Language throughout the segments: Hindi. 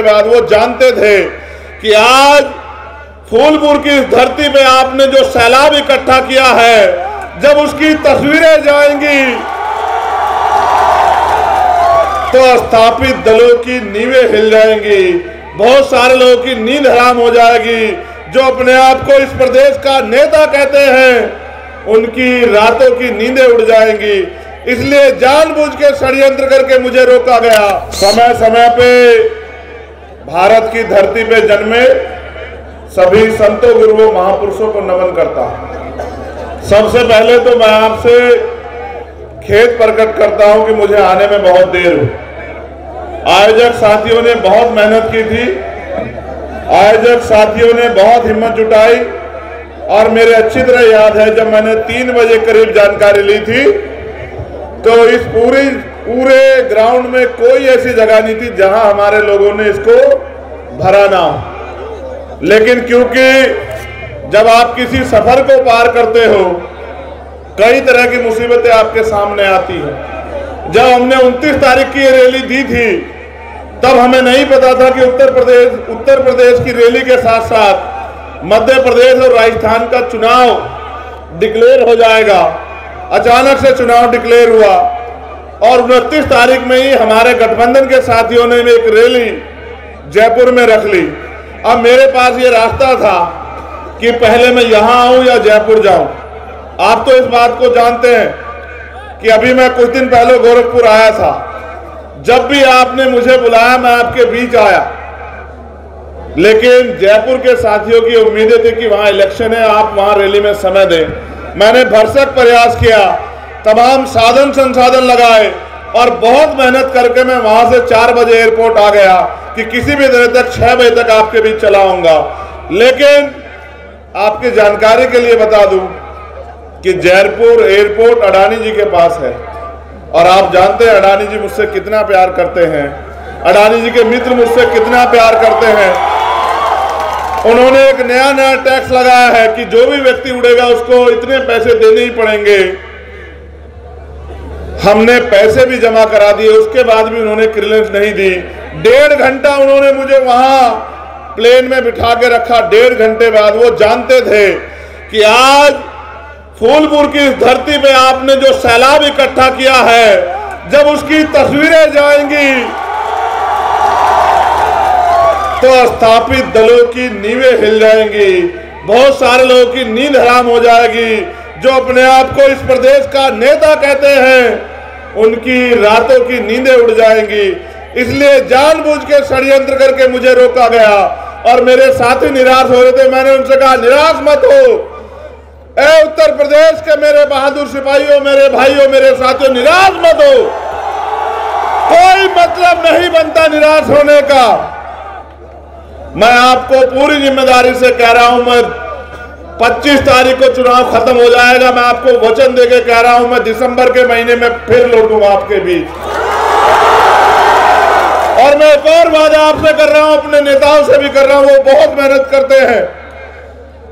बाद वो जानते थे कि आज फूलपुर की इस धरती पे आपने जो सैलाब इकट्ठा किया है, जब उसकी तस्वीरें जाएंगी तो स्थापित दलों की नींवें हिल जाएंगी, बहुत सारे लोगों की नींद हराम हो जाएगी। जो अपने आप को इस प्रदेश का नेता कहते हैं, उनकी रातों की नींदें उड़ जाएंगी। इसलिए जानबूझ के षड्यंत्र करके मुझे रोका गया। समय समय पे भारत की धरती पे जन्मे सभी संतों गुरुओं महापुरुषों को नमन करता हूं। सबसे पहले तो मैं आपसे खेद प्रकट करता हूं कि मुझे आने में बहुत देर हुई। आयोजक साथियों ने बहुत मेहनत की थी, आयोजक साथियों ने बहुत हिम्मत जुटाई और मेरे अच्छी तरह याद है जब मैंने 3 बजे करीब जानकारी ली थी तो इस पूरे ग्राउंड में कोई ऐसी जगह नहीं थी जहां हमारे लोगों ने इसको भरा ना हो। लेकिन क्योंकि जब आप किसी सफर को पार करते हो, कई तरह की मुसीबतें आपके सामने आती हैं। जब हमने 29 तारीख की रैली दी थी तब हमें नहीं पता था कि उत्तर प्रदेश की रैली के साथ साथ मध्य प्रदेश और राजस्थान का चुनाव डिक्लेयर हो जाएगा। अचानक से चुनाव डिक्लेयर हुआ और 29 तारीख में ही हमारे गठबंधन के साथियों ने एक रैली जयपुर में रख ली। अब मेरे पास ये रास्ता था कि पहले मैं यहां आऊं या जयपुर जाऊं। आप तो इस बात को जानते हैं कि अभी मैं कुछ दिन पहले गोरखपुर आया था। जब भी आपने मुझे बुलाया मैं आपके बीच आया, लेकिन जयपुर के साथियों की उम्मीदें थी कि वहां इलेक्शन है, आप वहां रैली में समय दें। मैंने भरसक प्रयास किया, तमाम साधन संसाधन लगाए और बहुत मेहनत करके मैं वहां से 4 बजे एयरपोर्ट आ गया कि किसी भी तरह तक 6 बजे तक आपके बीच चला आऊंगा। लेकिन आपकी जानकारी के लिए बता दूं कि जयपुर एयरपोर्ट अडानी जी के पास है और आप जानते हैं अडानी जी मुझसे कितना प्यार करते हैं, अडानी जी के मित्र मुझसे कितना प्यार करते हैं। उन्होंने एक नया टैक्स लगाया है कि जो भी व्यक्ति उड़ेगा उसको इतने पैसे देने ही पड़ेंगे। हमने पैसे भी जमा करा दिए, उसके बाद भी उन्होंने क्लियरेंस नहीं दी। 1.5 घंटा उन्होंने मुझे वहां प्लेन में बिठा के रखा। 1.5 घंटे बाद वो जानते थे कि आज फूलपुर की इस धरती पे आपने जो सैलाब इकट्ठा किया है, जब उसकी तस्वीरें जाएंगी तो स्थापित दलों की नींवें हिल जाएंगी, बहुत सारे लोगों की नींद हराम हो जाएगी। जो अपने आप को इस प्रदेश का नेता कहते हैं, उनकी रातों की नींदें उड़ जाएंगी। इसलिए जानबूझ के षड्यंत्र करके मुझे रोका गया और मेरे साथी निराश हो रहे थे। मैंने उनसे कहा निराश मत हो, ए उत्तर प्रदेश के मेरे बहादुर सिपाहियों, मेरे भाइयों, मेरे साथियों, निराश मत हो। कोई मतलब नहीं बनता निराश होने का। मैं आपको पूरी जिम्मेदारी से कह रहा हूं, मैं 25 तारीख को चुनाव खत्म हो जाएगा। मैं आपको वचन देके कह रहा हूं, मैं दिसंबर के महीने में फिर लौटूंगा आपके बीच। और मैं एक और वादा आपसे कर रहा हूं, अपने नेताओं से भी कर रहा हूं, वो बहुत मेहनत करते हैं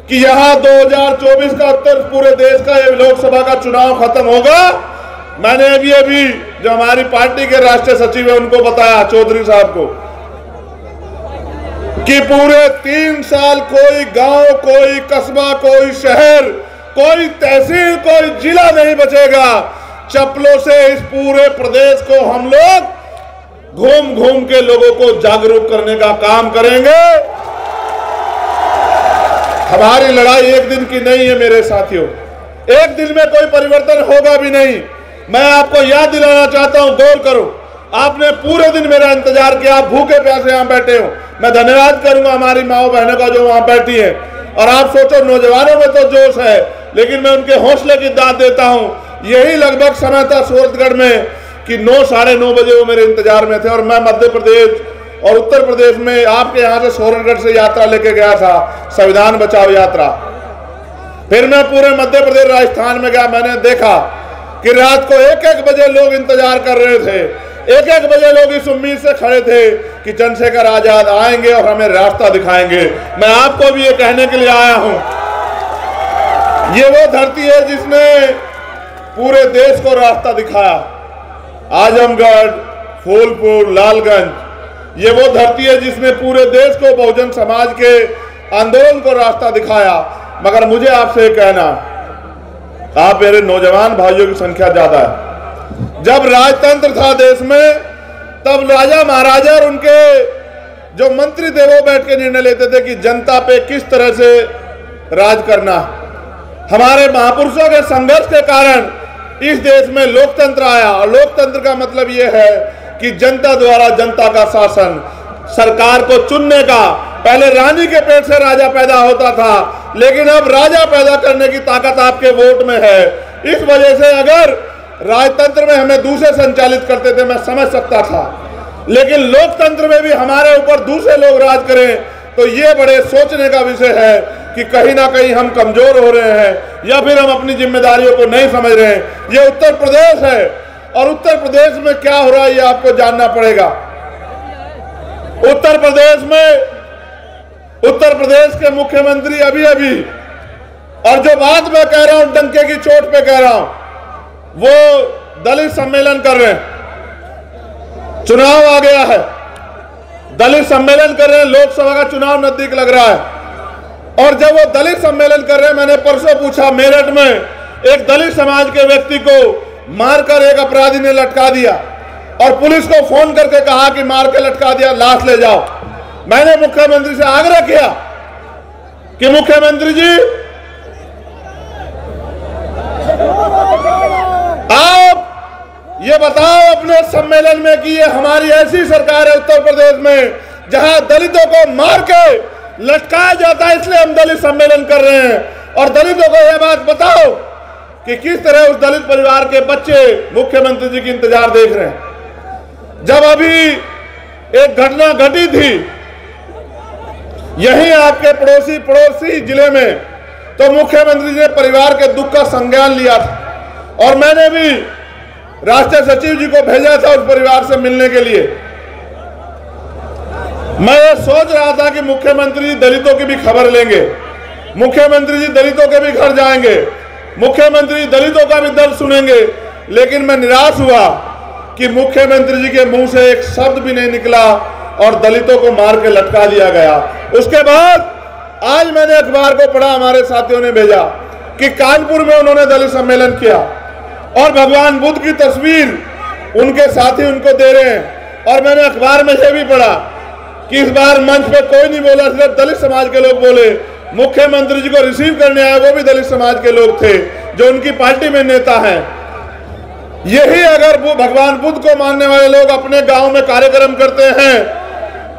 कि यहां 2024 का उत्तर पूरे देश का ये लोकसभा का चुनाव खत्म होगा। मैंने अभी जो हमारी पार्टी के राष्ट्रीय सचिव है उनको बताया, चौधरी साहब को, कि पूरे 3 साल कोई गांव, कोई कस्बा, कोई शहर, कोई तहसील, कोई जिला नहीं बचेगा। चप्पलों से इस पूरे प्रदेश को हम लोग घूम घूम के लोगों को जागरूक करने का काम करेंगे। हमारी लड़ाई एक दिन की नहीं है मेरे साथियों, एक दिन में कोई परिवर्तन होगा भी नहीं। मैं आपको याद दिलाना चाहता हूं, गौर करो, आपने पूरे दिन मेरा इंतजार किया, आप भूखे प्यासे यहां बैठे हो। मैं धन्यवाद करूंगा हमारी माओ बहनों का जो वहां बैठी है। और आप सोचो नौजवानों में तो जोश है, लेकिन मैं उनके हौसले की दाद देता हूं। यही लगभग समय था सूरतगढ़ में कि 9, साढ़े 9 बजे वो मेरे इंतजार में थे और मैं मध्य प्रदेश और उत्तर प्रदेश में आपके यहाँ से सूरतगढ़ से यात्रा लेके गया था, संविधान बचाओ यात्रा। फिर मैं पूरे मध्य प्रदेश राजस्थान में गया। मैंने देखा कि रात को 1-1 बजे लोग इंतजार कर रहे थे, 1-1 बजे लोग इस उम्मीद से खड़े थे कि चंद्रशेखर आजाद आएंगे और हमें रास्ता दिखाएंगे। मैं आपको भी ये कहने के लिए आया हूं, ये वो धरती है जिसने पूरे देश को रास्ता दिखाया। आजमगढ़, फूलपुर, लालगंज, ये वो धरती है जिसने पूरे देश को बहुजन समाज के आंदोलन को रास्ता दिखाया। मगर मुझे आपसे कहना, आप मेरे नौजवान भाइयों की संख्या ज्यादा है। जब राजतंत्र था देश में, तब राजा महाराजा और उनके जो मंत्री थे वो बैठ के निर्णय लेते थे कि जनता पे किस तरह से राज करना। हमारे महापुरुषों के संघर्ष के कारण इस देश में लोकतंत्र आया, और लोकतंत्र का मतलब यह है कि जनता द्वारा जनता का शासन, सरकार को चुनने का। पहले रानी के पेट से राजा पैदा होता था, लेकिन अब राजा पैदा करने की ताकत आपके वोट में है। इस वजह से अगर राजतंत्र में हमें दूसरे संचालित करते थे, मैं समझ सकता था, लेकिन लोकतंत्र में भी हमारे ऊपर दूसरे लोग राज करें तो ये बड़े सोचने का विषय है कि कहीं ना कहीं हम कमजोर हो रहे हैं या फिर हम अपनी जिम्मेदारियों को नहीं समझ रहे हैं। ये उत्तर प्रदेश है, और उत्तर प्रदेश में क्या हो रहा है ये आपको जानना पड़ेगा। उत्तर प्रदेश के मुख्यमंत्री अभी और जो बात मैं कह रहा हूं डंके की चोट पे कह रहा हूं, वो दलित सम्मेलन कर रहे हैं। चुनाव आ गया है, दलित सम्मेलन कर रहे हैं, लोकसभा का चुनाव नजदीक लग रहा है। और जब वो दलित सम्मेलन कर रहे हैं, मैंने परसों पूछा, मेरठ में एक दलित समाज के व्यक्ति को मारकर एक अपराधी ने लटका दिया, और पुलिस को फोन करके कहा कि मार के लटका दिया, लाश ले जाओ। मैंने मुख्यमंत्री से आग्रह किया कि मुख्यमंत्री जी, आप ये बताओ अपने सम्मेलन में कि ये हमारी ऐसी सरकार है उत्तर प्रदेश में जहां दलितों को मार के लटकाया जाता है, इसलिए हम दलित सम्मेलन कर रहे हैं। और दलितों को यह बात बताओ कि किस तरह उस दलित परिवार के बच्चे मुख्यमंत्री जी की इंतजार देख रहे हैं। जब अभी एक घटना घटी थी यहीं आपके पड़ोसी जिले में, तो मुख्यमंत्री जी ने परिवार के दुख का संज्ञान लिया था, और मैंने भी राष्ट्रीय सचिव जी को भेजा था उस परिवार से मिलने के लिए। मैं ये सोच रहा था कि मुख्यमंत्री जी दलितों की भी खबर लेंगे, मुख्यमंत्री जी दलितों के भी घर जाएंगे, मुख्यमंत्री जी दलितों का भी दर्द सुनेंगे, लेकिन मैं निराश हुआ कि मुख्यमंत्री जी के मुंह से एक शब्द भी नहीं निकला और दलितों को मार के लटका दिया गया। उसके बाद आज मैंने अखबार को पढ़ा, हमारे साथियों ने भेजा कि कानपुर में उन्होंने दलित सम्मेलन किया, और भगवान बुद्ध की तस्वीर उनके साथी उनको दे रहे हैं। और मैंने अखबार में यह भी पढ़ा कि इस बार मंच पे कोई नहीं बोला, सिर्फ दलित समाज के लोग बोले। मुख्यमंत्री जी को रिसीव करने आए वो भी दलित समाज के लोग थे, जो उनकी पार्टी में नेता हैं। यही अगर वो भगवान बुद्ध को मानने वाले लोग अपने गांव में कार्यक्रम करते हैं,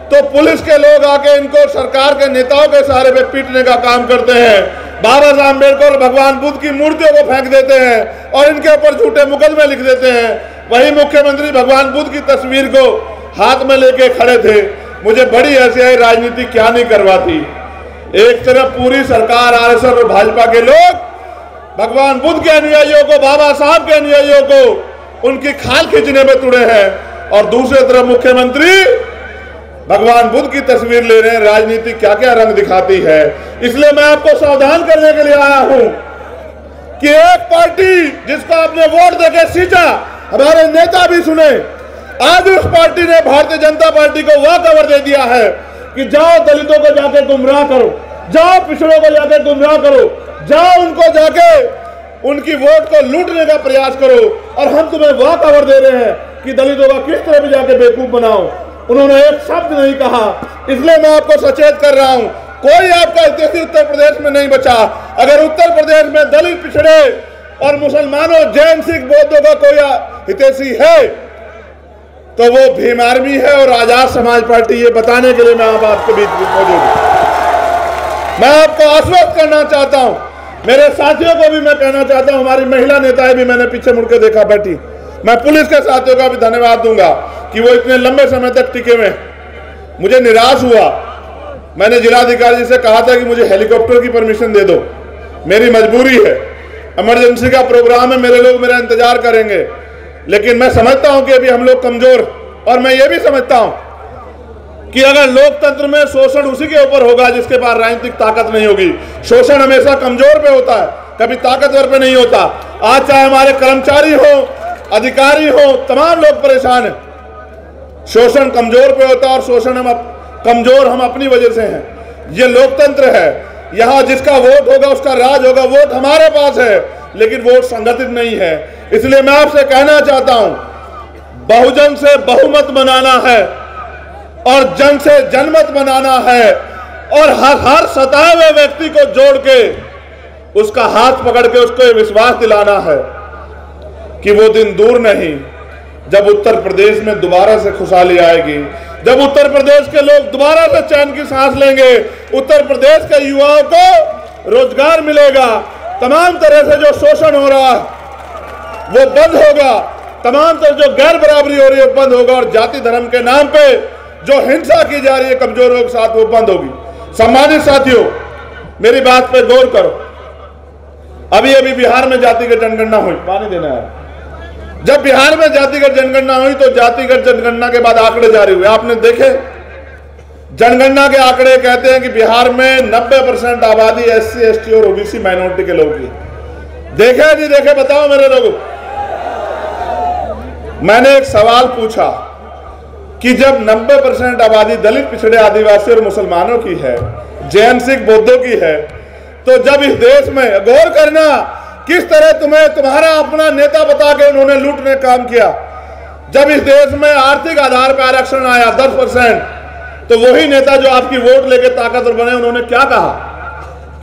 तो पुलिस के लोग आके इनको सरकार के नेताओं के सहारे पे पीटने का काम करते हैं। बाबा साहब अम्बेडकर भगवान बुद्ध की मूर्तियों को फेंक देते हैं और इनके ऊपर झूठे मुकदमे लिख देते हैं। वही मुख्यमंत्री भगवान बुद्ध की तस्वीर को हाथ में लेके खड़े थे। मुझे बड़ी ऐसी आई, राजनीति क्या नहीं करवाती। एक तरफ पूरी सरकार, आरएसएस और भाजपा के लोग भगवान बुद्ध के अनुयायियों को, बाबा साहब के अनुयायियों को उनकी खाल खींचने में तुड़े हैं, और दूसरी तरफ मुख्यमंत्री भगवान बुद्ध की तस्वीर ले रहे हैं। राजनीति क्या क्या रंग दिखाती है। इसलिए मैं आपको सावधान करने के लिए आया हूं कि एक पार्टी जिसको आपने वोट देके सींचा, हमारे नेता भी सुने, आज उस पार्टी ने भारतीय जनता पार्टी को वह खबर दे दिया है कि जाओ दलितों को जाके गुमराह करो, जाओ पिछड़ों को जाके गुमराह करो, जाओ उनको जाके उनकी वोट को लूटने का प्रयास करो, और हम तुम्हें वह खबर दे रहे हैं कि दलितों का किस तरह भी जाके बेवकूफ बनाओ। उन्होंने एक शब्द नहीं कहा। इसलिए मैं आपको सचेत कर रहा हूं, कोई आपका हितैषी उत्तर प्रदेश में नहीं बचा। अगर उत्तर प्रदेश में दलित, पिछड़े और मुसलमानों, जैन, सिख, बौद्धों का कोई हितैषी है तो वो भीम आर्मी है और आजाद समाज पार्टी। ये बताने के लिए मैं आपके बीच मौजूद हूं। मैं आपको आश्वस्त करना चाहता हूं, मेरे साथियों को भी मैं कहना चाहता हूं, हमारी महिला नेताएं भी मैंने पीछे मुड़कर देखा बैठी। मैं पुलिस के साथियों का भी धन्यवाद दूंगा कि वो इतने लंबे समय तक टिके हुए। मुझे निराश हुआ, मैंने जिलाधिकारी जी से कहा था कि मुझे हेलीकॉप्टर की परमिशन दे दो, मेरी मजबूरी है, इमरजेंसी का प्रोग्राम है, मेरे लोग मेरा इंतजार करेंगे। लेकिन मैं समझता हूं कि अभी हम लोग कमजोर, और मैं ये भी समझता हूं कि अगर लोकतंत्र में शोषण उसी के ऊपर होगा जिसके पास राजनीतिक ताकत नहीं होगी। शोषण हमेशा कमजोर पे होता है, कभी ताकतवर पे नहीं होता। आज चाहे हमारे कर्मचारी हो, अधिकारी हो, तमाम लोग परेशान हैं। शोषण कमजोर पे होता है और शोषण कमजोर हम अपनी वजह से हैं। ये लोकतंत्र है, यहां जिसका वोट होगा उसका राज होगा। वोट हमारे पास है लेकिन वोट संगठित नहीं है। इसलिए मैं आपसे कहना चाहता हूं, बहुजन से बहुमत बनाना है और जन से जनमत बनाना है और हर सताए हुए व्यक्ति को जोड़ के उसका हाथ पकड़ के उसको ये विश्वास दिलाना है कि वो दिन दूर नहीं जब उत्तर प्रदेश में दोबारा से खुशहाली आएगी, जब उत्तर प्रदेश के लोग दोबारा से चैन की सांस लेंगे, उत्तर प्रदेश के युवाओं को रोजगार मिलेगा, तमाम तरह से जो शोषण हो रहा है वो बंद होगा, तमाम तरह जो गैर बराबरी हो रही है बंद होगा और जाति धर्म के नाम पे जो हिंसा की जा रही है कमजोरों के साथ वो बंद होगी। सम्मानित साथियों, मेरी बात पे गौर करो। अभी अभी बिहार में जातिगत जनगणना हुई, पानी देना है। जब बिहार में जातिगत जनगणना हुई तो जातिगत जनगणना के बाद आंकड़े जारी हुए, आपने देखे। जनगणना के आंकड़े कहते हैं कि बिहार में 90% आबादी SC ST और OBC माइनॉरिटी के लोग की। देखे नहीं देखे बताओ मेरे लोगों। मैंने एक सवाल पूछा कि जब 90% आबादी दलित, पिछड़े, आदिवासी और मुसलमानों की है, जैन, सिख, बौद्धों की है, तो जब इस देश में गौर करना किस तरह तुम्हें तुम्हारा अपना नेता बता के उन्होंने लूटने काम किया। जब इस देश में आर्थिक आधार पर आरक्षण आया 10%, तो वही नेता जो आपकी वोट लेके ताकतवर बने उन्होंने क्या कहा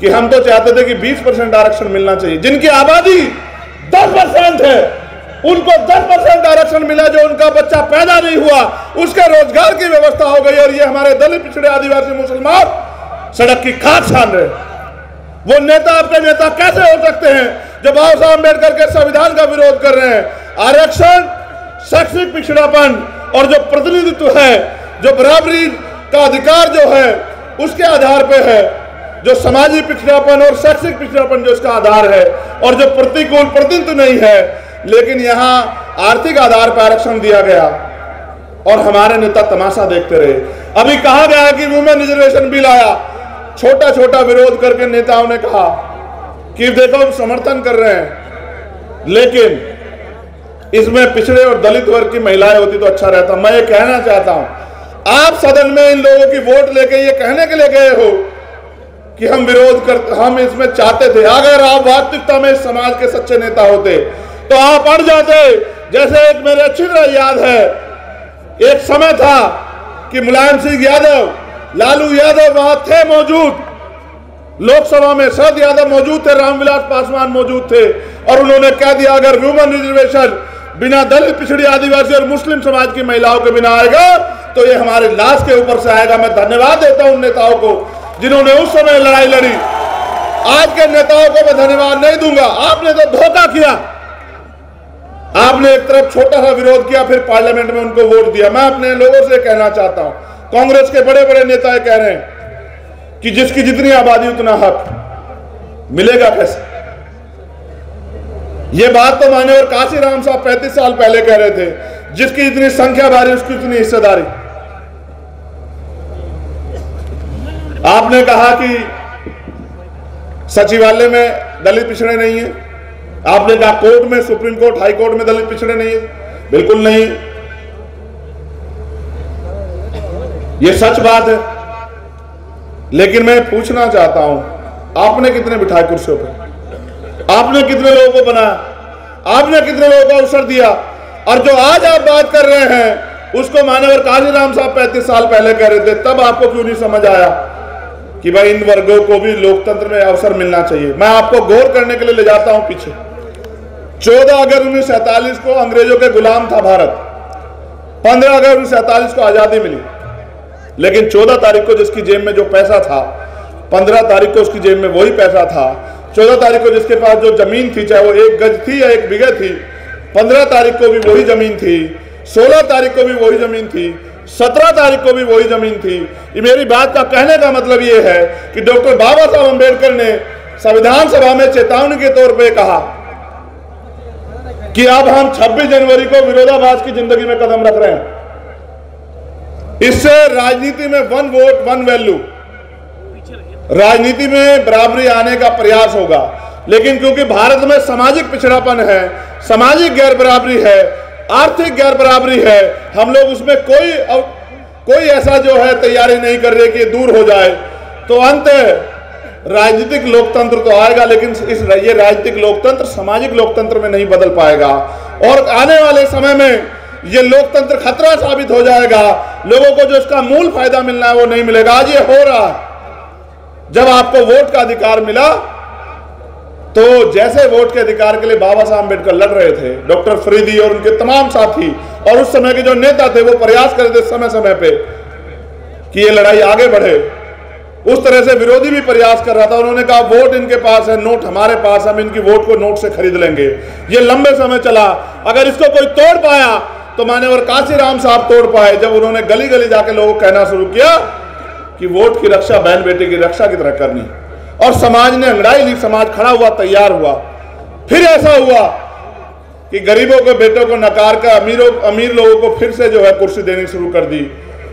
कि हम तो चाहते थे कि 20% आरक्षण मिलना चाहिए। जिनकी आबादी 10% है उनको 10% आरक्षण मिला, जो उनका बच्चा पैदा नहीं हुआ उसके रोजगार की व्यवस्था हो गई, और ये हमारे दलित, पिछड़े, आदिवासी, मुसलमान सड़क की खाक छान रहे। वो नेता आपके नेता कैसे हो सकते हैं जब बाबा साहब अम्बेडकर के संविधान का विरोध कर रहे हैं। आरक्षण, शैक्षिक पिछड़ापन और जो प्रतिनिधित्व है, जो बराबरी का अधिकार जो है उसके आधार पे है, जो सामाजिक पिछड़ापन और शैक्षिक पिछड़ापन जो इसका आधार है, और जो प्रतिकूल प्रतिनिधित्व नहीं है, लेकिन यहाँ आर्थिक आधार पर आरक्षण दिया गया और हमारे नेता तमाशा देखते रहे। अभी कहा गया कि वुमेन रिजर्वेशन बिल आया, छोटा छोटा विरोध करके नेताओं ने कहा कि देखो हम समर्थन कर रहे हैं, लेकिन इसमें पिछड़े और दलित वर्ग की महिलाएं होती तो अच्छा रहता। मैं ये कहना चाहता हूं, आप सदन में इन लोगों की वोट लेके ये कहने के लिए गए हो कि हम विरोध कर, हम इसमें चाहते थे। अगर आप वास्तविकता में इस समाज के सच्चे नेता होते तो आप अड़ जाते। जैसे एक मेरे अच्छी तरह याद है, एक समय था कि मुलायम सिंह यादव, लालू यादव वहां थे मौजूद, लोकसभा में शरद यादव मौजूद थे, रामविलास पासवान मौजूद थे, और उन्होंने कह दिया अगर वुमेन रिजर्वेशन बिना दलित, पिछड़ी, आदिवासी और मुस्लिम समाज की महिलाओं के बिना आएगा तो ये हमारे लाश के ऊपर से आएगा। मैं धन्यवाद देता हूं उन नेताओं को जिन्होंने उस समय लड़ाई लड़ी। आज के नेताओं को मैं धन्यवाद नहीं दूंगा। आपने तो धोखा किया, आपने एक तरफ छोटा सा विरोध किया, फिर पार्लियामेंट में उनको वोट दिया। मैं अपने लोगों से कहना चाहता हूं, कांग्रेस के बड़े बड़े नेता कह रहे हैं कि जिसकी जितनी आबादी उतना हक मिलेगा कैसे। ये बात तो मान्यवर काशीराम साहब 35 साल पहले कह रहे थे, जिसकी जितनी संख्या भारी उसकी उतनी हिस्सेदारी। आपने कहा कि सचिवालय में दलित पिछड़े नहीं है, आपने कहा कोर्ट में, सुप्रीम कोर्ट, हाई कोर्ट में दलित पिछड़े नहीं है। बिल्कुल नहीं, ये सच बात है। लेकिन मैं पूछना चाहता हूं, आपने कितने बिठाए कुर्सियों पे, आपने कितने लोगों को बनाया, आपने कितने लोगों को अवसर दिया, और जो आज आप बात कर रहे हैं उसको मान्यवर काशीराम साहब 35 साल पहले कह रहे थे। तब आपको क्यों नहीं समझ आया कि भाई इन वर्गों को भी लोकतंत्र में अवसर मिलना चाहिए। मैं आपको गौर करने के लिए ले जाता हूं पीछे। 14 अगस्त 1947 को अंग्रेजों के गुलाम था भारत, 15 अगस्त 1947 को आजादी मिली, लेकिन 14 तारीख को जिसकी जेब में जो पैसा था, 15 तारीख को उसकी जेब में वही पैसा था। 14 तारीख को जिसके पास जो जमीन थी, चाहे वो 1 गज थी या 1 बीघा थी, 15 तारीख को भी वही जमीन थी, 16 तारीख को भी वही जमीन थी, 17 तारीख को भी वही जमीन थी। ये मेरी बात का कहने का मतलब ये है कि डॉक्टर बाबा साहब अम्बेडकर ने संविधान सभा में चेतावनी के तौर पे कहा कि अब हम 26 जनवरी को विरोधाभास की जिंदगी में कदम रख रहे हैं। इससे राजनीति में 1 वोट 1 वैल्यू, राजनीति में बराबरी आने का प्रयास होगा। लेकिन क्योंकि भारत में सामाजिक पिछड़ापन है, सामाजिक गैर बराबरी है, आर्थिक गैर बराबरी है, हम लोग उसमें कोई ऐसा जो है तैयारी नहीं कर रहे कि दूर हो जाए। तो अंत राजनीतिक लोकतंत्र तो आएगा, लेकिन ये राजनीतिक लोकतंत्र सामाजिक लोकतंत्र में नहीं बदल पाएगा और आने वाले समय में ये लोकतंत्र खतरा साबित हो जाएगा। लोगों को जो इसका मूल फायदा मिलना है वो नहीं मिलेगा। आज ये हो रहा है। जब आपको वोट का अधिकार मिला तो जैसे वोट के अधिकार के लिए बाबा साहब अम्बेडकर लड़ रहे थे, डॉक्टर फरीदी और उनके तमाम साथी और उस समय के जो नेता थे वो प्रयास कर रहे थे समय समय पे कि ये लड़ाई आगे बढ़े। उस तरह से विरोधी भी प्रयास कर रहा था। उन्होंने कहा वोट इनके पास है, नोट हमारे पास, हम इनकी वोट को नोट से खरीद लेंगे। ये लंबे समय चला। अगर इसको कोई तोड़ पाया तो मान्यवर काशीराम साहब तोड़ पाए, जब उन्होंने गली गली जाके लोगों को कहना शुरू किया कि वोट की रक्षा बहन बेटे की रक्षा की तरह करनी, और समाज ने अंगड़ाई ली, समाज खड़ा हुआ, तैयार हुआ। फिर ऐसा हुआ कि गरीबों के बेटों को नकार कर अमीर लोगों को फिर से जो है कुर्सी देनी शुरू कर दी।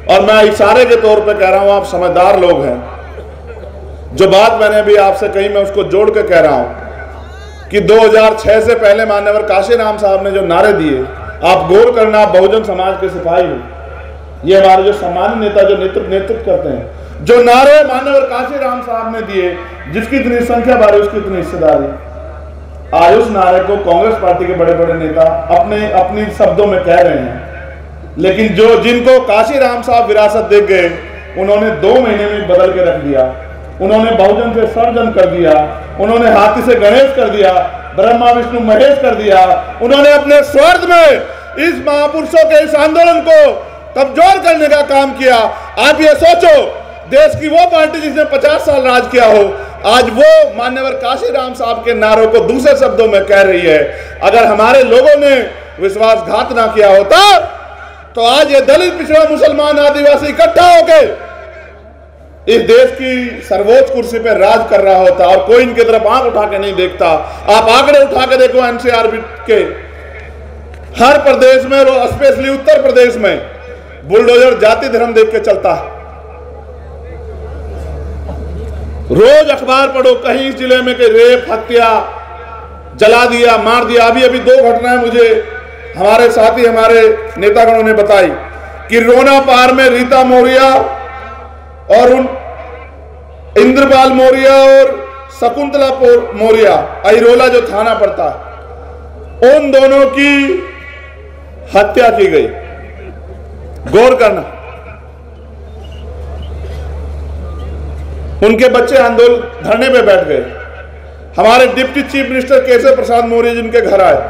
और मैं इशारे के तौर पे कह रहा हूं, आप समझदार लोग हैं, जो बात मैंने भी आपसे कही मैं उसको जोड़ के कह रहा हूं कि 2006 से पहले मान्यवर काशीराम साहब ने जो नारे दिए, आप गौर करना, आप बहुजन समाज के सिपाही हो, ये हमारे जो सम्मानित नेता जो नेतृत्व करते हैं, जो नारे मान्यवर काशीराम साहब ने दिए, जिसकी इतनी संख्या बारी उसकी इतनी हिस्सेदारी, आज उस नारे को कांग्रेस पार्टी के बड़े बड़े नेता अपने शब्दों में कह रहे हैं। लेकिन जिनको काशीराम साहब विरासत दे गए, उन्होंने 2 महीने में बदल के रख दिया। उन्होंने बहुजन से सर्वजन कर दिया, उन्होंने हाथी से गणेश कर दिया, ब्रह्मा विष्णु महेश कर दिया। उन्होंने अपने स्वार्थ में इस महापुरुषों के इस आंदोलन को कमजोर करने का काम किया। आप ये सोचो, देश की वो पार्टी जिसने 50 साल राज किया हो, आज वो मान्यवर काशीराम साहब के नारों को दूसरे शब्दों में कह रही है। अगर हमारे लोगों ने विश्वासघात ना किया होता तो आज ये दलित, पिछड़ा, मुसलमान, आदिवासी इकट्ठा होकर इस देश की सर्वोच्च कुर्सी पर राज कर रहा होता, और कोई इनकी तरफ आंख उठा के नहीं देखता। आप आंकड़े उठा के देखो एनसीआरबी के, हर प्रदेश में, स्पेशली उत्तर प्रदेश में बुलडोजर जाति धर्म देख के चलता है। रोज अखबार पढ़ो, कहीं इस जिले में कि रेप, हत्या, जला दिया, मार दिया। अभी 2 घटनाएं मुझे हमारे साथी, हमारे नेतागणों ने बताई कि रोना पार में रीता मौर्य और उन इंद्रपाल मौर्य और शकुंतला मौर्य, अहिरोला जो थाना पड़ता, उन दोनों की हत्या की गई। गौर करना, उनके बच्चे आंदोलन धरने पे बैठ गए। हमारे deputy chief minister Keshav Prasad Maurya जिनके घर आए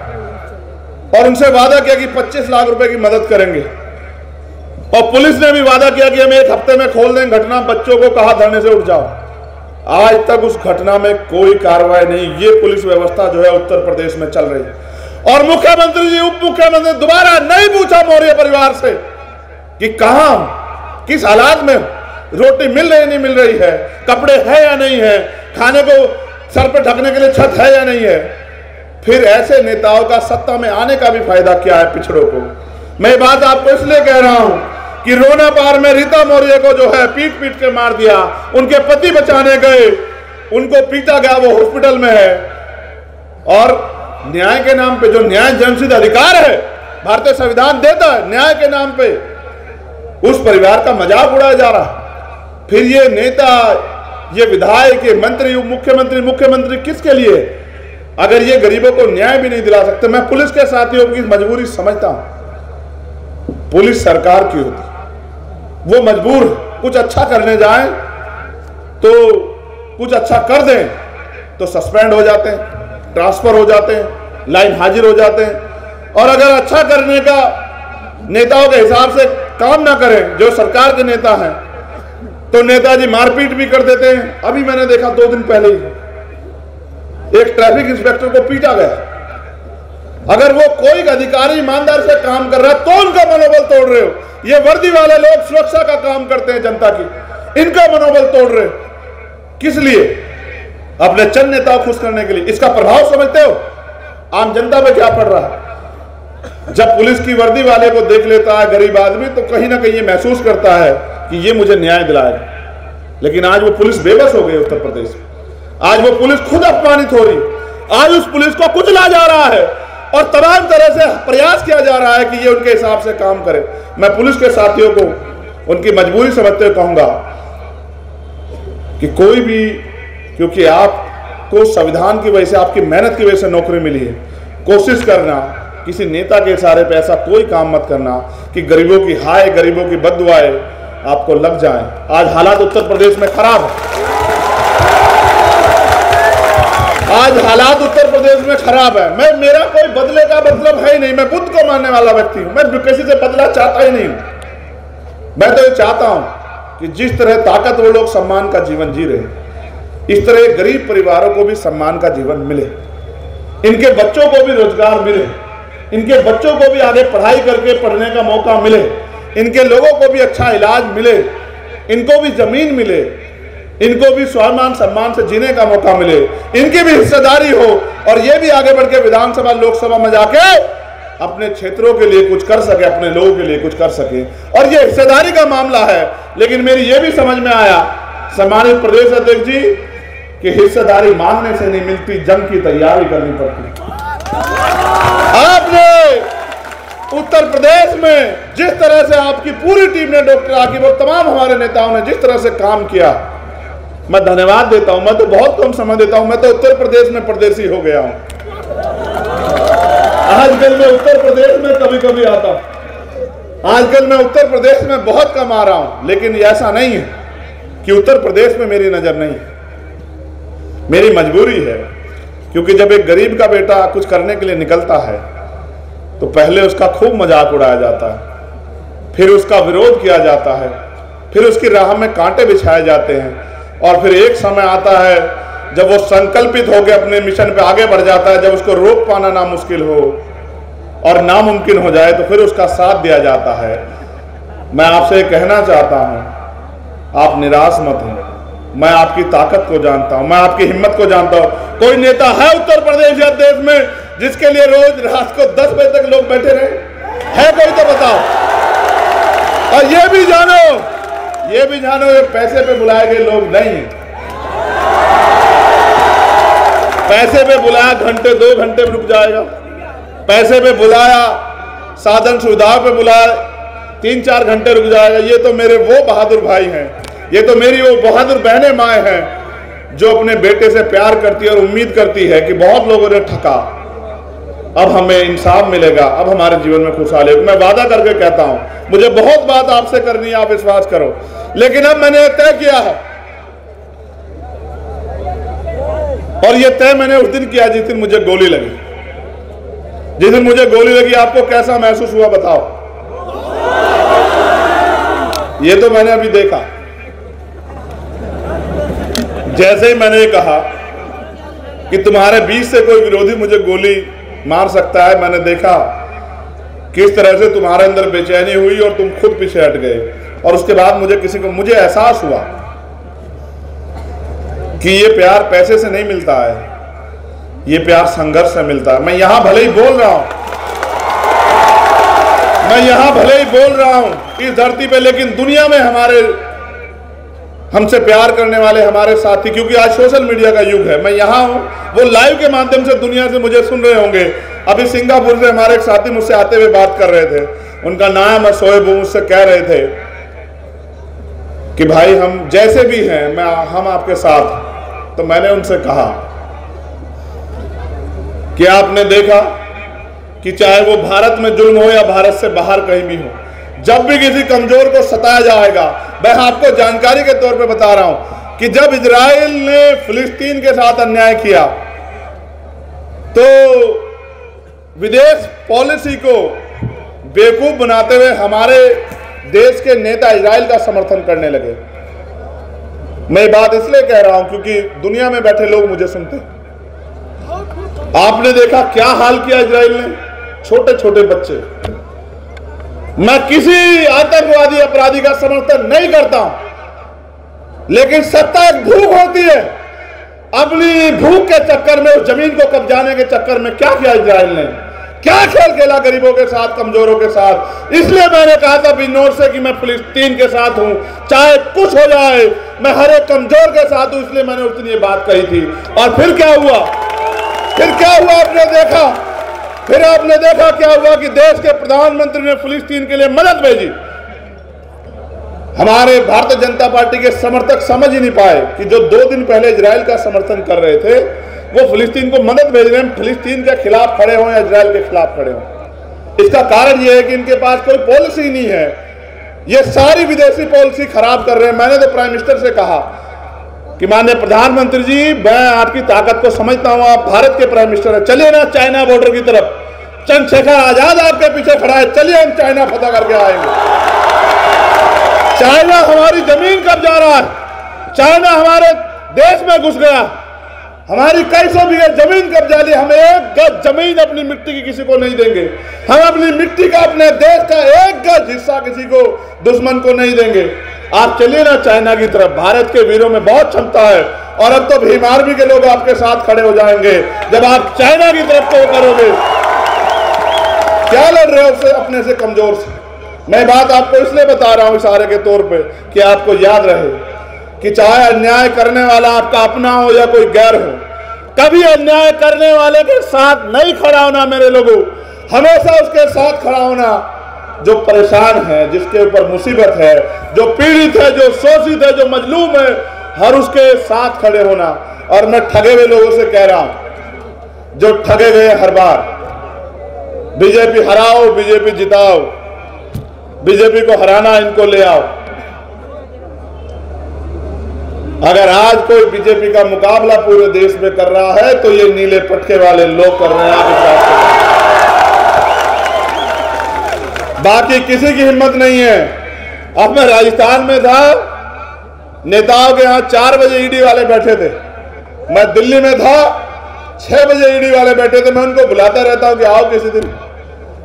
और उनसे वादा किया कि 25 लाख रुपए की मदद करेंगे, और पुलिस ने भी वादा किया कि हम 1 हफ्ते में खोल देंगे घटना। बच्चों को कहा धरने से उठ जाओ। आज तक उस घटना में कोई कार्रवाई नहीं। ये पुलिस व्यवस्था जो है उत्तर प्रदेश में चल रही है। और मुख्यमंत्री जी, उप मुख्यमंत्री दोबारा नहीं पूछा मौर्य परिवार से कि कहां, किस हालात में, रोटी मिल रही नहीं मिल रही है, कपड़े है या नहीं है, खाने को सर पे ढकने के लिए छत है या नहीं है। फिर ऐसे नेताओं का सत्ता में आने का भी फायदा क्या है पिछड़ों को। मैं बात आपको इसलिए कह रहा हूं कि रोना पार में रीता मौर्य को जो है पीट पीट के मार दिया, उनके पति बचाने गए, उनको पीटा गया, वो हॉस्पिटल में है। और न्याय के नाम पे, जो न्याय जन्मसिद्ध अधिकार है, भारतीय संविधान देता है, न्याय के नाम पे उस परिवार का मजाक उड़ाया जा रहा। फिर ये नेता, ये विधायक, ये मंत्री, मुख्यमंत्री किसके लिए? अगर ये गरीबों को न्याय भी नहीं दिला सकते। मैं पुलिस के साथियों की मजबूरी समझता हूं। पुलिस सरकार की होती, वो मजबूर कुछ अच्छा करने जाए तो कुछ अच्छा कर दें तो सस्पेंड हो जाते हैं, ट्रांसफर हो जाते हैं, लाइन हाजिर हो जाते हैं। और अगर अच्छा करने का नेताओं के हिसाब से काम ना करें, जो सरकार के नेता हैं, तो नेताजी मारपीट भी कर देते हैं। अभी मैंने देखा 2 दिन पहले ही एक ट्रैफिक इंस्पेक्टर को पीटा गया। अगर वो कोई अधिकारी ईमानदार से काम कर रहा है तो उनका मनोबल तोड़ रहे हो। ये वर्दी वाले लोग सुरक्षा का काम करते हैं जनता की, इनका मनोबल तोड़ रहे हो। किस लिए? अपने चंद नेताओं खुश करने के लिए। इसका प्रभाव समझते हो आम जनता पे क्या पड़ रहा है? जब पुलिस की वर्दी वाले को देख लेता है गरीब आदमी, तो कहीं ना कहीं ये महसूस करता है कि ये मुझे न्याय दिलाएगा। लेकिन आज वो पुलिस बेबस हो गई उत्तर प्रदेश में। आज वो पुलिस खुद अपमानित हो रही। आज उस पुलिस को कुचला जा रहा है। और तमाम तरह से प्रयास किया जा रहा है कि ये उनके हिसाब से काम करे। मैं पुलिस के साथियों को उनकी मजबूरी समझते हुए कहूंगा कि कोई भी, क्योंकि आपको संविधान की वजह से, आपकी मेहनत की वजह से नौकरी मिली है, कोशिश करना किसी नेता के इशारे पे ऐसा कोई काम मत करना कि गरीबों की हाय, गरीबों की बद्दुआएं आपको लग जाएं। आज हालात उत्तर प्रदेश में खराब है, आज हालात उत्तर प्रदेश में खराब है। मेरा कोई बदले का मतलब है ही नहीं, मैं बुद्ध को मानने वाला व्यक्ति हूं, मैं किसी से बदला चाहता ही नहीं हूं। मैं तो ये चाहता हूं कि जिस तरह ताकतवर लोग सम्मान का जीवन जी रहे हैं, इस तरह गरीब परिवारों को भी सम्मान का जीवन मिले, इनके बच्चों को भी रोजगार मिले, इनके बच्चों को भी आगे पढ़ाई करके पढ़ने का मौका मिले, इनके लोगों को भी अच्छा इलाज मिले, इनको भी जमीन मिले, इनको भी स्वाभिमान सम्मान से जीने का मौका मिले, इनकी भी हिस्सेदारी हो और ये भी आगे बढ़ के विधानसभा लोकसभा में जाके अपने क्षेत्रों के लिए कुछ कर सके, अपने लोगों के लिए कुछ कर सके। और ये हिस्सेदारी का मामला है। लेकिन मेरी ये भी समझ में आया सम्मानित प्रदेश अध्यक्ष जी कि हिस्सेदारी मांगने से नहीं मिलती, जंग की तैयारी करनी पड़ती। आपने उत्तर प्रदेश में जिस तरह से आपकी पूरी टीम ने, डॉक्टर आकिब और तमाम हमारे नेताओं ने जिस तरह से काम किया, मैं धन्यवाद देता हूं। मैं तो बहुत कम समय देता हूं, मैं तो उत्तर प्रदेश में परदेसी हो गया हूं। आजकल मैं उत्तर प्रदेश में कभी कभी आता हूं, आजकल मैं उत्तर प्रदेश में बहुत कम आ रहा हूं। लेकिन ऐसा नहीं है कि उत्तर प्रदेश में मेरी नजर नहीं है, मेरी मजबूरी है। क्योंकि जब एक गरीब का बेटा कुछ करने के लिए निकलता है तो पहले उसका खूब मजाक उड़ाया जाता है, फिर उसका विरोध किया जाता है, फिर उसकी राह में कांटे बिछाए जाते हैं, और फिर एक समय आता है जब वो संकल्पित होकर अपने मिशन पे आगे बढ़ जाता है, जब उसको रोक पाना नामुश्किल हो और नामुमकिन हो जाए तो फिर उसका साथ दिया जाता है। मैं आपसे कहना चाहता हूं, आप निराश मत हो। मैं आपकी ताकत को जानता हूं, मैं आपकी हिम्मत को जानता हूं। कोई नेता है उत्तर प्रदेश या देश में जिसके लिए रोज रात को 10 बजे तक लोग बैठे रहे? है कोई तो बताओ। और ये भी जानो ये पैसे पे बुलाए गए लोग नहीं है। पैसे पे बुलाया घंटे 2 घंटे में रुक जाएगा, पैसे पे बुलाया, साधन सुविधाओं पे बुलाया 3-4 घंटे रुक जाएगा। ये तो मेरे वो बहादुर भाई हैं, ये तो मेरी वो बहादुर बहनें माएँ हैं जो अपने बेटे से प्यार करती है और उम्मीद करती है कि बहुत लोगों ने ठका, अब हमें इंसाफ मिलेगा, अब हमारे जीवन में खुशहाली। मैं वादा करके कहता हूं, मुझे बहुत बात आपसे करनी है, आप विश्वास करो। लेकिन अब मैंने तय किया है, और ये तय मैंने उस दिन किया जिस दिन मुझे गोली लगी। जिस दिन मुझे गोली लगी आपको कैसा महसूस हुआ बताओ? ये तो मैंने अभी देखा। जैसे ही मैंने कहा कि तुम्हारे बीच से कोई विरोधी मुझे गोली मार सकता है, मैंने देखा किस तरह से तुम्हारे अंदर बेचैनी हुई और तुम खुद पीछे हट गए। और उसके बाद मुझे एहसास हुआ कि ये प्यार पैसे से नहीं मिलता है, ये प्यार संघर्ष से मिलता है। मैं यहां भले ही बोल रहा हूं इस धरती पे, लेकिन दुनिया में हमसे प्यार करने वाले हमारे साथी, क्योंकि आज सोशल मीडिया का युग है, मैं यहां हूं, वो लाइव के माध्यम से दुनिया से मुझे सुन रहे होंगे। अभी सिंगापुर से हमारे एक साथी मुझसे आते हुए बात कर रहे थे, उनका नाम है शोएब, मुझसे कह रहे थे कि भाई हम जैसे भी हैं हम आपके साथ। तो मैंने उनसे कहा कि आपने देखा कि चाहे वो भारत में जुल्म हो या भारत से बाहर कहीं भी हो, जब भी किसी कमजोर को सताया जाएगा, मैं आपको जानकारी के तौर पे बता रहा हूं कि जब इजराइल ने फिलिस्तीन के साथ अन्याय किया तो विदेश पॉलिसी को बेवकूफ बनाते हुए हमारे देश के नेता इजराइल का समर्थन करने लगे। मैं बात इसलिए कह रहा हूं क्योंकि दुनिया में बैठे लोग मुझे सुनते हैं। आपने देखा क्या हाल किया इजराइल ने, छोटे छोटे बच्चे। मैं किसी आतंकवादी अपराधी का समर्थन नहीं करता हूं, लेकिन सत्ता एक भूख होती है। अपनी भूख के चक्कर में, उस जमीन को कब्जाने के चक्कर में क्या किया इजराइल ने, क्या खेल खेला गरीबों के साथ, कमजोरों के साथ। इसलिए मैंने कहा था बिनोर से कि मैं फिलिस्तीन के साथ हूं, चाहे कुछ हो जाए, मैं हर एक कमजोर के साथ हूं। इसलिए मैंने उस दिन ये बात कही थी। और फिर क्या हुआ आपने देखा फिर आपने देखा क्या हुआ कि देश के प्रधानमंत्री ने फिलिस्तीन के लिए मदद भेजी। हमारे भारतीय जनता पार्टी के समर्थक समझ ही नहीं पाए कि जो 2 दिन पहले इजराइल का समर्थन कर रहे थे वो फिलिस्तीन को मदद भेज रहे हैं, फिलिस्तीन के खिलाफ खड़े हों या इजराइल के खिलाफ खड़े हों। इसका कारण यह है कि इनके पास कोई पॉलिसी नहीं है, ये सारी विदेशी पॉलिसी खराब कर रहे हैं। मैंने तो प्राइम मिनिस्टर से कहा कि माननीय प्रधानमंत्री जी, मैं आपकी ताकत को समझता हूं, आप भारत के प्राइम मिनिस्टर हैं, चलिए ना चाइना बॉर्डर की तरफ, चंद्रशेखर आजाद आपके पीछे खड़ा है, चलिए हम चाइना फतह करके आएंगे। चाइना हमारी जमीन कब्जा रहा है, चाइना हमारे देश में घुस गया, हमारी कई सौ बीघे जमीन कब्जा ली, हम 1 गज जमीन अपनी मिट्टी की किसी को नहीं देंगे, हम अपनी मिट्टी का, अपने देश का 1 गज हिस्सा किसी को, दुश्मन को नहीं देंगे। आप चलिए ना चाइना की तरफ, भारत के वीरों में बहुत क्षमता है और अब तो भीम आर्मी के लोग आपके साथ खड़े हो जाएंगे जब आप चाइना की तरफ को करोगे। क्या लड़ रहे हो उससे, अपने से कमजोर से? मैं बात आपको इसलिए बता रहा हूं इशारे के तौर पे कि आपको याद रहे कि चाहे अन्याय करने वाला आपका अपना हो या कोई गैर हो, कभी अन्याय करने वाले के साथ नहीं खड़ा होना मेरे लोगों, हमेशा उसके साथ खड़ा होना जो परेशान है, जिसके ऊपर मुसीबत है, जो पीड़ित है, जो शोषित है, जो मजलूम है, हर उसके साथ खड़े होना। और मैं ठगे हुए लोगों से कह रहा हूं जो ठगे गए हर बार, बीजेपी हराओ, बीजेपी जिताओ, बीजेपी को हराना, इनको ले आओ। अगर आज कोई बीजेपी का मुकाबला पूरे देश में कर रहा है तो ये नीले पटके वाले लोग कर रहे हैं, बाकी किसी की हिम्मत नहीं है। अब मैं राजस्थान में था, नेताओं के यहां 4 बजे ईडी वाले बैठे थे, मैं दिल्ली में था 6 बजे ईडी वाले बैठे थे। मैं उनको बुलाता रहता हूं कि आओ किसी दिन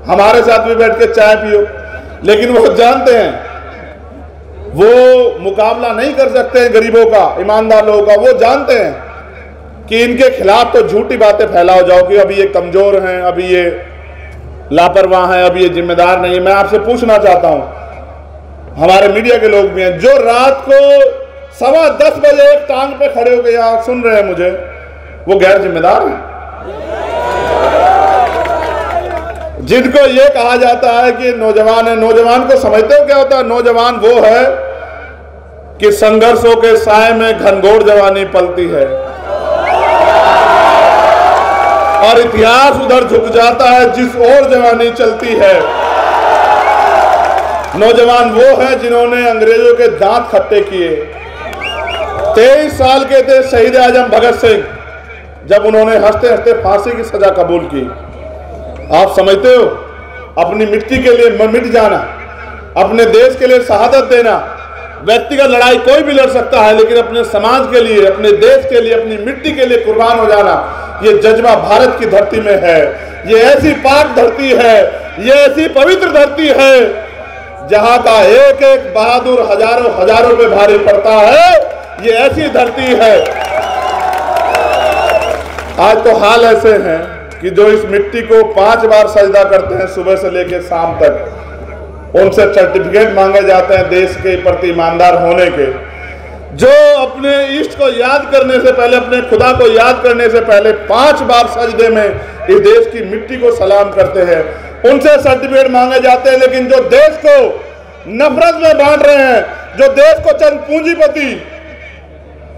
हमारे साथ भी बैठ के चाय पियो, लेकिन वो जानते हैं वो मुकाबला नहीं कर सकते हैं गरीबों का, ईमानदार लोगों का। वो जानते हैं कि इनके खिलाफ तो झूठी बातें फैलाओ जाओ कि अभी ये कमजोर हैं, अभी ये लापरवाह हैं, अभी ये जिम्मेदार नहीं है। मैं आपसे पूछना चाहता हूं, हमारे मीडिया के लोग भी हैं जो रात को 10:15 बजे एक टांग पे खड़े होकर यहां सुन रहे हैं मुझे, वो गैर जिम्मेदार हैं? जिनको ये कहा जाता है कि नौजवान है, नौजवान को समझते हो क्या होता है? नौजवान वो है कि संघर्षों के साए में घनघोर जवानी पलती है और इतिहास उधर झुक जाता है जिस ओर जवानी चलती है। नौजवान वो है जिन्होंने अंग्रेजों के दांत खट्टे किए। 23 साल के थे शहीद आजम भगत सिंह जब उन्होंने हंसते हंसते फांसी की सजा कबूल की। आप समझते हो, अपनी मिट्टी के लिए मिट जाना, अपने देश के लिए शहादत देना, व्यक्तिगत लड़ाई कोई भी लड़ सकता है, लेकिन अपने समाज के लिए, अपने देश के लिए, अपनी मिट्टी के लिए कुर्बान हो जाना, ये जज्बा भारत की धरती में है। ये ऐसी पाक धरती है, ये ऐसी पवित्र धरती है जहां का एक एक बहादुर हजारों पे भारी पड़ता है। ये ऐसी धरती है। आज तो हाल ऐसे हैं कि जो इस मिट्टी को 5 बार सजदा करते हैं सुबह से लेकर शाम तक, उनसे सर्टिफिकेट मांगे जाते हैं देश के प्रति ईमानदार होने के। जो अपने इष्ट को याद करने से पहले, अपने खुदा को याद करने से पहले 5 बार सजदे में इस देश की मिट्टी को सलाम करते हैं, उनसे सर्टिफिकेट मांगे जाते हैं। लेकिन जो देश को नफरत में बांट रहे हैं, जो देश को चंद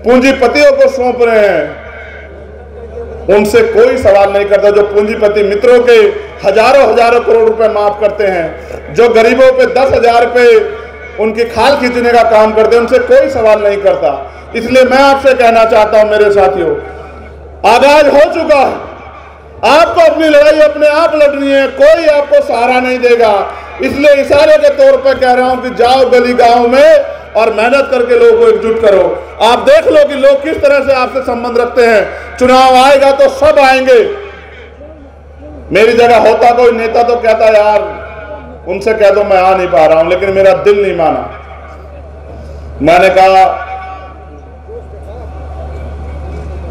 पूंजीपतियों को सौंप रहे हैं, उनसे कोई सवाल नहीं करता। जो पूंजीपति मित्रों के हजारों करोड़ रुपए माफ करते हैं, जो गरीबों पे 10,000 रुपए उनकी खाल खींचने का काम करते हैं, उनसे कोई सवाल नहीं करता। इसलिए मैं आपसे कहना चाहता हूं मेरे साथियों, आगाज हो चुका है, आपको अपनी लड़ाई अपने आप लड़नी है, कोई आपको सहारा नहीं देगा। इसलिए इशारे के तौर पर कह रहा हूं कि जाओ गली गांव में और मेहनत करके लोगों को एकजुट करो। आप देख लो कि लोग किस तरह से आपसे संबंध रखते हैं। चुनाव आएगा तो सब आएंगे। मेरी जगह होता कोई नेता तो कहता यार उनसे कह दो मैं आ नहीं पा रहा हूं, लेकिन मेरा दिल नहीं माना। मैंने कहा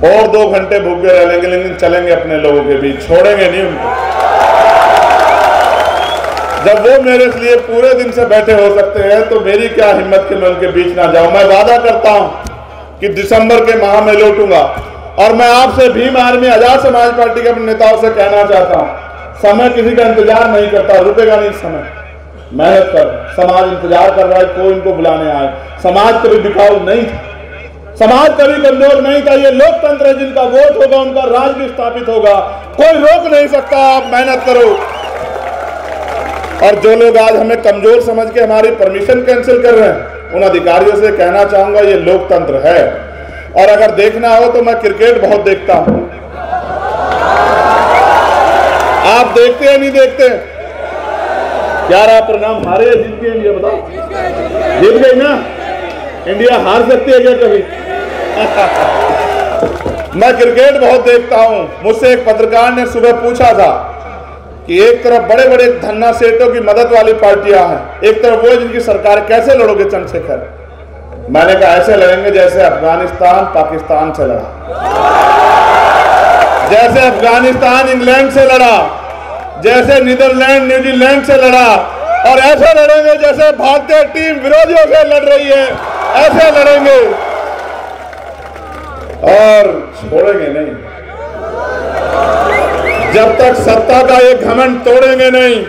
और 2 घंटे भूखे रह लेंगे, लेकिन चलेंगे अपने लोगों के बीच, छोड़ेंगे नहीं उनको। जब वो मेरे लिए पूरे दिन से बैठे हो सकते हैं तो मेरी क्या हिम्मत कि मैं उनके बीच ना जाऊं। मैं वादा करता हूं कि दिसंबर के माह में लौटूंगा। और मैं आपसे भीम आर्मी आजाद समाज पार्टी के अपने नेताओं से कहना चाहता हूं, समय किसी का इंतजार नहीं करता, रुकेगा नहीं समय। मेहनत कर, समाज इंतजार कर रहा है कोई इनको बुलाने आए। समाज कभी बिकाऊ नहीं था, समाज कभी कमजोर नहीं था। ये लोकतंत्र है, जिनका वोट होगा उनका राज भी स्थापित होगा, कोई रोक नहीं सकता। आप मेहनत करो। और जो लोग आज हमें कमजोर समझ के हमारी परमिशन कैंसिल कर रहे हैं, उन अधिकारियों से कहना चाहूंगा ये लोकतंत्र है। और अगर देखना हो तो मैं क्रिकेट बहुत देखता हूं। आप देखते हैं नहीं देखते? क्या रहा परिणाम, हारे या जीत गए इंडिया? बताओ, जीत गई ना? इंडिया हार सकती है क्या कभी? मैं क्रिकेट बहुत देखता हूं। मुझसे एक पत्रकार ने सुबह पूछा था कि एक तरफ बड़े बड़े धन्ना सेठों की मदद वाली पार्टियां हैं, एक तरफ वो जिनकी सरकार, कैसे लड़ोगे चंद्रशेखर? मैंने कहा ऐसे लड़ेंगे जैसे अफगानिस्तान पाकिस्तान से लड़ा, जैसे अफगानिस्तान इंग्लैंड से लड़ा, जैसे नीदरलैंड न्यूजीलैंड से लड़ा, और ऐसे लड़ेंगे जैसे भारतीय टीम विरोधियों से लड़ रही है, ऐसे लड़ेंगे और छोड़ेंगे नहीं। जब तक सत्ता का ये घमंड तोड़ेंगे नहीं,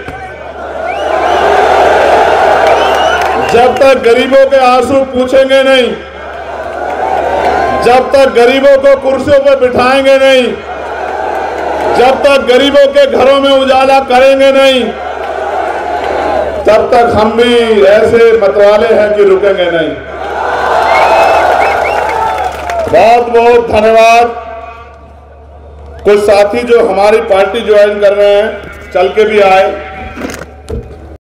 जब तक गरीबों के आंसू पूछेंगे नहीं, जब तक गरीबों को कुर्सियों पर बिठाएंगे नहीं, जब तक गरीबों के घरों में उजाला करेंगे नहीं, तब तक हम भी ऐसे मतवाले हैं कि रुकेंगे नहीं। बहुत बहुत धन्यवाद। कुछ साथी जो हमारी पार्टी ज्वाइन कर रहे हैं, चल के भी आए।